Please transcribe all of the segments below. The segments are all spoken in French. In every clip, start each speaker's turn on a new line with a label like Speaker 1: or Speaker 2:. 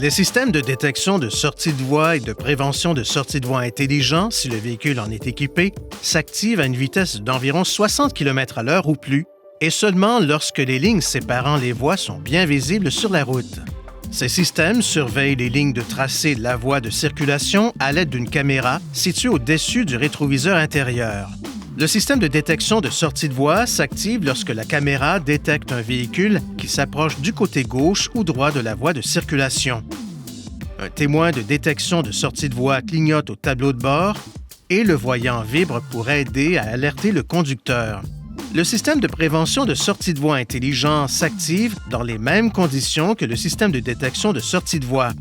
Speaker 1: Les systèmes de détection de sortie de voie et de prévention de sortie de voie intelligents, si le véhicule en est équipé, s'activent à une vitesse d'environ 60 km/h ou plus, et seulement lorsque les lignes séparant les voies sont bien visibles sur la route. Ces systèmes surveillent les lignes de tracé de la voie de circulation à l'aide d'une caméra située au-dessus du rétroviseur intérieur. Le système de détection de sortie de voie s'active lorsque la caméra détecte un véhicule qui s'approche du côté gauche ou droit de la voie de circulation. Un témoin de détection de sortie de voie clignote au tableau de bord et le voyant vibre pour aider à alerter le conducteur. Le système de prévention de sortie de voie intelligent s'active dans les mêmes conditions que le système de détection de sortie de voie.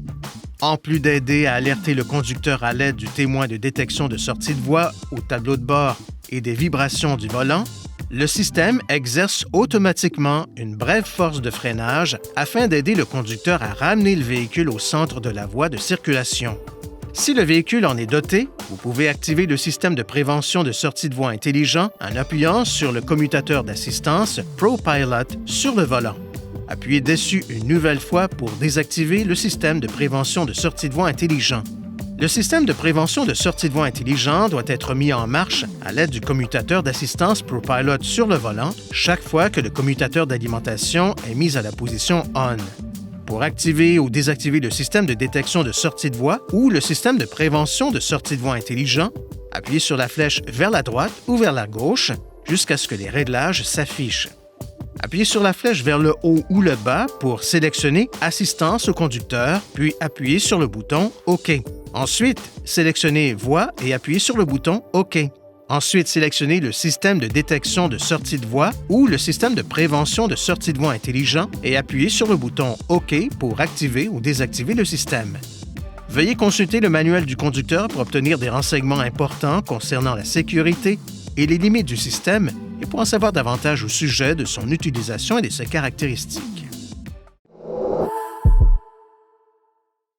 Speaker 1: En plus d'aider à alerter le conducteur à l'aide du témoin de détection de sortie de voie au tableau de bord et des vibrations du volant, le système exerce automatiquement une brève force de freinage afin d'aider le conducteur à ramener le véhicule au centre de la voie de circulation. Si le véhicule en est doté, vous pouvez activer le système de prévention de sortie de voie intelligent en appuyant sur le commutateur d'assistance ProPilot sur le volant. Appuyez dessus une nouvelle fois pour désactiver le système de prévention de sortie de voie intelligent. Le système de prévention de sortie de voie intelligent doit être mis en marche à l'aide du commutateur d'assistance ProPilot sur le volant chaque fois que le commutateur d'alimentation est mis à la position ON. Pour activer ou désactiver le système de détection de sortie de voie ou le système de prévention de sortie de voie intelligent, appuyez sur la flèche vers la droite ou vers la gauche jusqu'à ce que les réglages s'affichent. Appuyez sur la flèche vers le haut ou le bas pour sélectionner Assistance au conducteur, puis appuyez sur le bouton OK. Ensuite, sélectionnez Voie et appuyez sur le bouton OK. Ensuite, sélectionnez le système de détection de sortie de voie ou le système de prévention de sortie de voie intelligent et appuyez sur le bouton OK pour activer ou désactiver le système. Veuillez consulter le manuel du conducteur pour obtenir des renseignements importants concernant la sécurité et les limites du système et pour en savoir davantage au sujet de son utilisation et de ses caractéristiques.